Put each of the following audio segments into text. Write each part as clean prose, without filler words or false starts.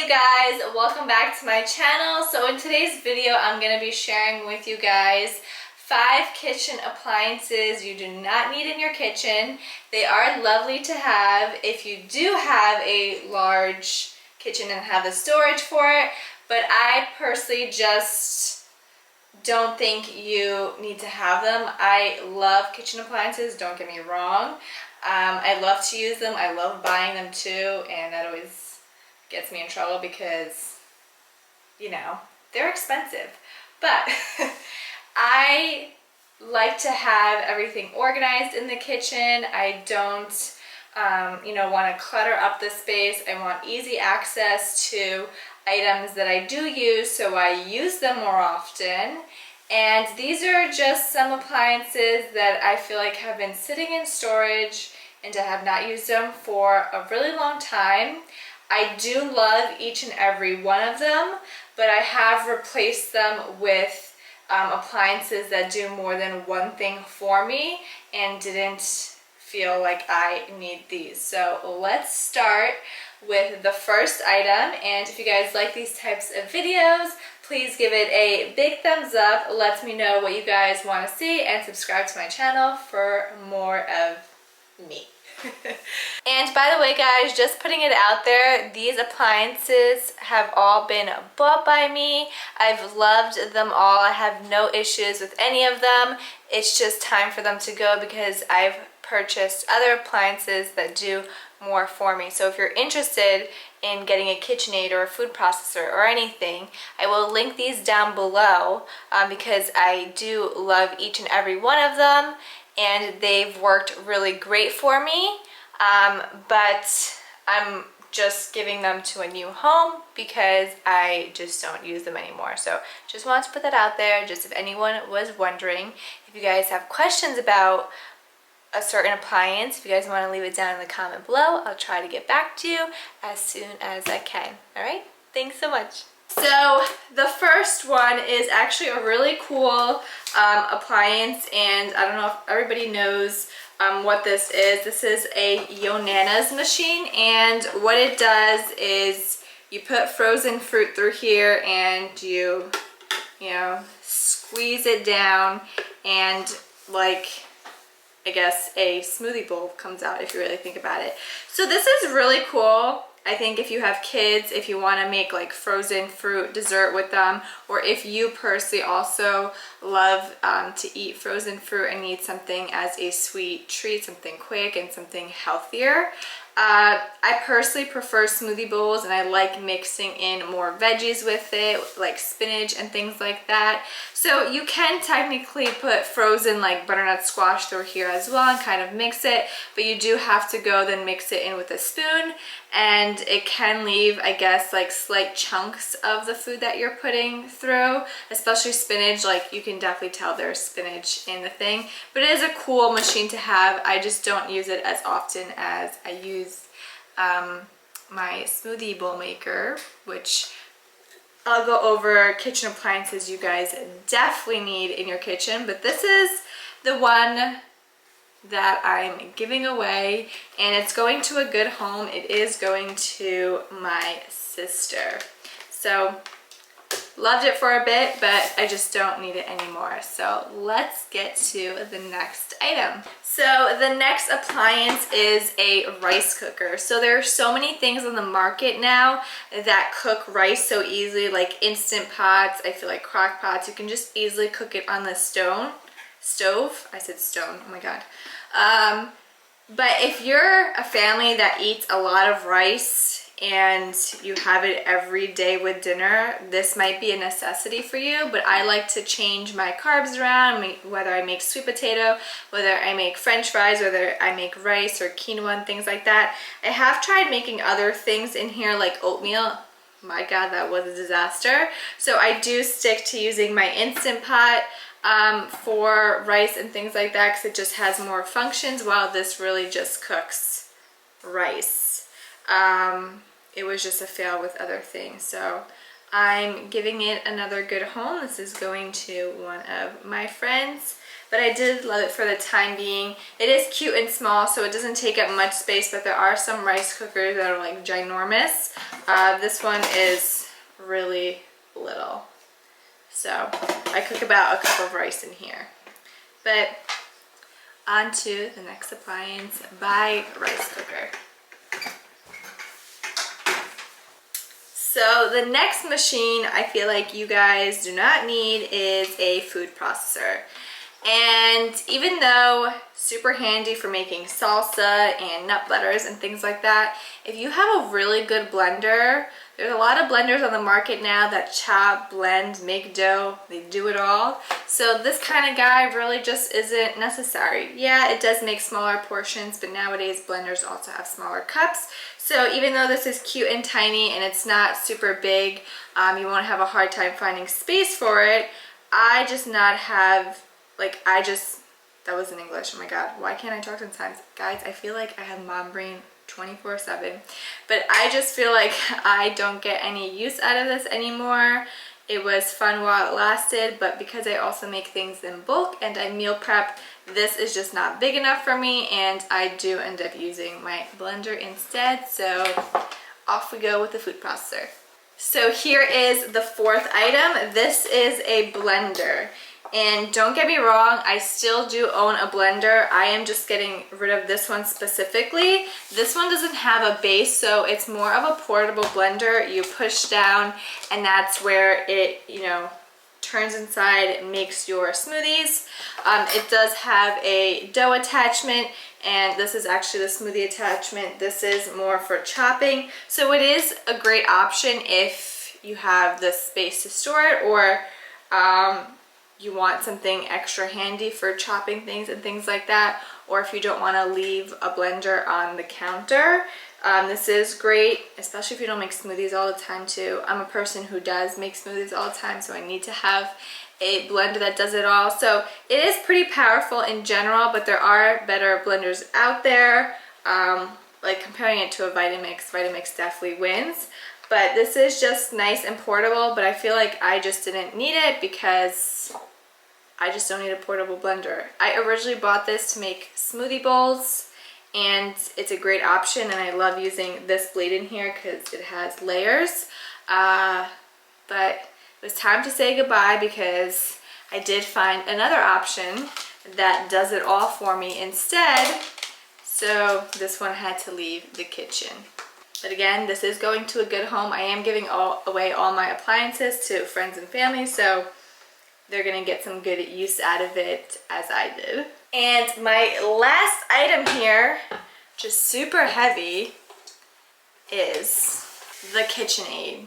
Hey guys, welcome back to my channel. So in today's video, I'm going to be sharing with you guys 5 kitchen appliances you do not need in your kitchen. They are lovely to have if you do have a large kitchen and have the storage for it, but I personally just don't think you need to have them. I love kitchen appliances, don't get me wrong. I love to use them. I love buying them too, and that always gets me in trouble because, you know, they're expensive. But I like to have everything organized in the kitchen. I don't, want to clutter up the space. I want easy access to items that I do use, so I use them more often. And these are just some appliances that I feel like have been sitting in storage and I have not used them for a really long time. I do love each and every one of them, but I have replaced them with appliances that do more than one thing for me and didn't feel like I need these. So let's start with the first item, and if you guys like these types of videos, please give it a big thumbs up. Let me know what you guys want to see and subscribe to my channel for more of me. And by the way guys, just putting it out there, these appliances have all been bought by me. I've loved them all. I have no issues with any of them. It's just time for them to go because I've purchased other appliances that do more for me. So if you're interested in getting a KitchenAid or a food processor or anything, I will link these down below because I do love each and every one of them and they've worked really great for me, but I'm just giving them to a new home because I just don't use them anymore. So just wanted to put that out there, just if anyone was wondering. If you guys have questions about a certain appliance, if you guys want to leave it down in the comment below, I'll try to get back to you as soon as I can. Alright, thanks so much. So the first one is actually a really cool appliance, and I don't know if everybody knows what this is. This is a Yonana's machine, and what it does is you put frozen fruit through here and you squeeze it down, and like, I guess a smoothie bowl comes out if you really think about it. So this is really cool. I think if you have kids, if you want to make like frozen fruit dessert with them, or if you personally also love to eat frozen fruit and need something as a sweet treat, something quick and something healthier. I personally prefer smoothie bowls, and I like mixing in more veggies with it, like spinach and things like that. So you can technically put frozen like butternut squash through here as well and kind of mix it, but you do have to go then mix it in with a spoon, and it can leave, I guess, like slight chunks of the food that you're putting through, especially spinach. Like you can definitely tell there's spinach in the thing, but it is a cool machine to have. I just don't use it as often as I use my smoothie bowl maker, which I'll go over kitchen appliances you guys definitely need in your kitchen, but this is the one that I'm giving away, and it's going to a good home. It is going to my sister. So loved it for a bit, but I just don't need it anymore. So let's get to the next item. So the next appliance is a rice cooker. So there are so many things on the market now that cook rice so easily, like Instant Pots. I feel like crock pots. You can just easily cook it on the stove. I said stone, oh my god. But if you're a family that eats a lot of rice and you have it every day with dinner, this might be a necessity for you. But I like to change my carbs around, whether I make sweet potato, whether I make french fries, whether I make rice or quinoa and things like that. I have tried making other things in here like oatmeal. My god, that was a disaster. So I do stick to using my Instant Pot for rice and things like that, because it just has more functions, while this really just cooks rice. It was just a fail with other things. So I'm giving it another good home. This is going to one of my friends, but I did love it for the time being. It is cute and small, so it doesn't take up much space, but there are some rice cookers that are like ginormous. This one is really little. So I cook about a cup of rice in here. But on to the next appliance, by rice cooker. So the next machine I feel like you guys do not need is a food processor. And even though super handy for making salsa and nut butters and things like that, if you have a really good blender, there's a lot of blenders on the market now that chop, blend, make dough, they do it all. So this kind of guy really just isn't necessary. Yeah, it does make smaller portions, but nowadays blenders also have smaller cups. So even though this is cute and tiny and it's not super big, you won't have a hard time finding space for it. I just not have, like, that was in English, oh my god, why can't I talk sometimes? Guys, I feel like I have mom brain 24/7, but I just feel like I don't get any use out of this anymore. It was fun while it lasted, but because I also make things in bulk and I meal prep, this is just not big enough for me, and I do end up using my blender instead. So off we go with the food processor. So here is the fourth item. This is a blender. And don't get me wrong, I still do own a blender. I am just getting rid of this one specifically. This one doesn't have a base, so it's more of a portable blender. You push down and that's where it, you know, turns inside and makes your smoothies. It does have a dough attachment, and this is actually the smoothie attachment. This is more for chopping. So it is a great option if you have the space to store it, or you want something extra handy for chopping things and things like that, or if you don't want to leave a blender on the counter. This is great, especially if you don't make smoothies all the time too. I'm a person who does make smoothies all the time, so I need to have a blender that does it all. So it is pretty powerful in general, but there are better blenders out there. Like comparing it to a Vitamix, Vitamix definitely wins. But this is just nice and portable, but I feel like I just didn't need it because I just don't need a portable blender. I originally bought this to make smoothie bowls, and it's a great option, and I love using this blade in here because it has layers. But it was time to say goodbye because I did find another option that does it all for me instead. So this one had to leave the kitchen. But again, this is going to a good home. I am giving away all my appliances to friends and family, so they're gonna get some good use out of it as I did. And my last item here, just super heavy, is the KitchenAid.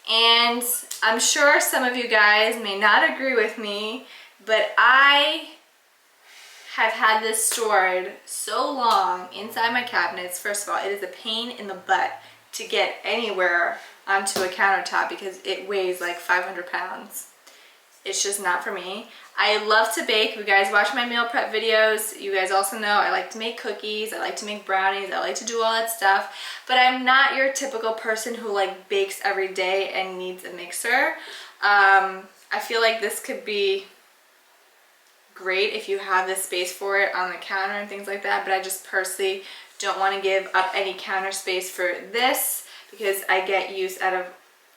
And I'm sure some of you guys may not agree with me, but I have had this stored so long inside my cabinets. First of all, it is a pain in the butt to get anywhere onto a countertop because it weighs like 500 pounds. It's just not for me. I love to bake. If you guys watch my meal prep videos, you guys also know I like to make cookies, I like to make brownies, I like to do all that stuff, but I'm not your typical person who like bakes every day and needs a mixer. I feel like this could be great if you have the space for it on the counter and things like that, but I just personally don't want to give up any counter space for this because I get use out of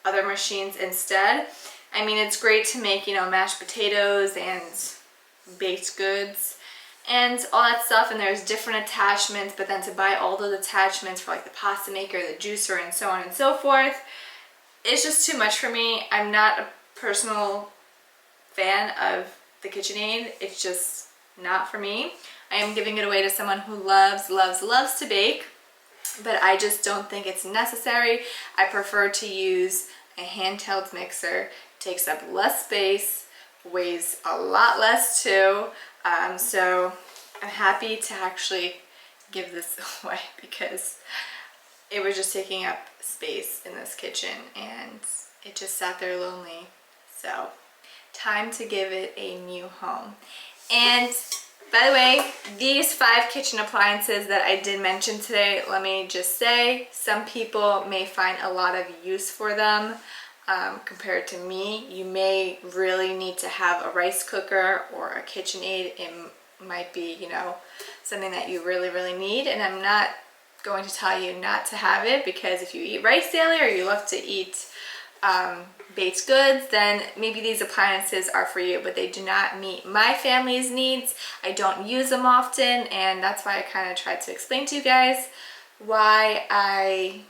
other machines instead. I mean, it's great to make, you know, mashed potatoes and baked goods and all that stuff, and there's different attachments, but then to buy all those attachments for like the pasta maker, the juicer, and so on and so forth, it's just too much for me. I'm not a personal fan of the KitchenAid. It's just not for me. I am giving it away to someone who loves to bake, but I just don't think it's necessary. I prefer to use a handheld mixer. Takes up less space, weighs a lot less too, so I'm happy to actually give this away because it was just taking up space in this kitchen and it just sat there lonely. So time to give it a new home. And by the way, these 5 kitchen appliances that I did mention today, let me just say, some people may find a lot of use for them. compared to me. You may really need to have a rice cooker or a KitchenAid. It might be, you know, something that you really, really need. And I'm not going to tell you not to have it, because if you eat rice daily or you love to eat baked goods, then maybe these appliances are for you, but they do not meet my family's needs. I don't use them often, and that's why I kind of tried to explain to you guys why I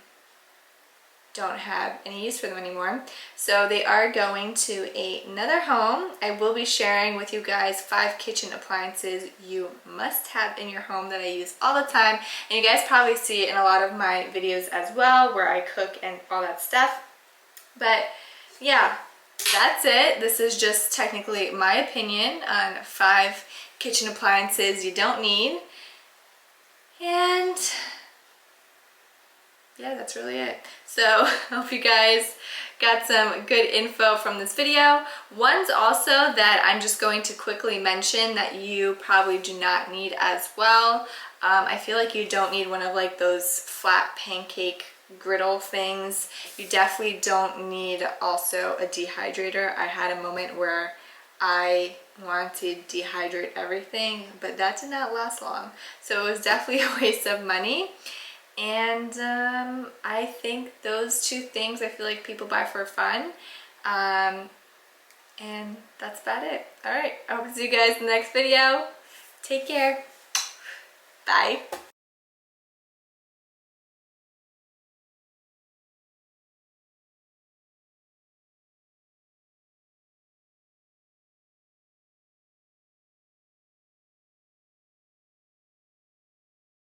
don't have any use for them anymore. So they are going to another home. I will be sharing with you guys 5 kitchen appliances you must have in your home that I use all the time, and you guys probably see it in a lot of my videos as well, where I cook and all that stuff. But yeah, that's it. This is just technically my opinion on 5 kitchen appliances you don't need. And yeah, that's really it. So I hope you guys got some good info from this video. One's also that I'm just going to quickly mention that you probably do not need as well. I feel like you don't need one of like those flat pancake griddle things. You definitely don't need also a dehydrator. I had a moment where I wanted to dehydrate everything, but that did not last long. So it was definitely a waste of money. And I think those 2 things I feel like people buy for fun. And that's about it. Alright, I hope to see you guys in the next video. Take care. Bye.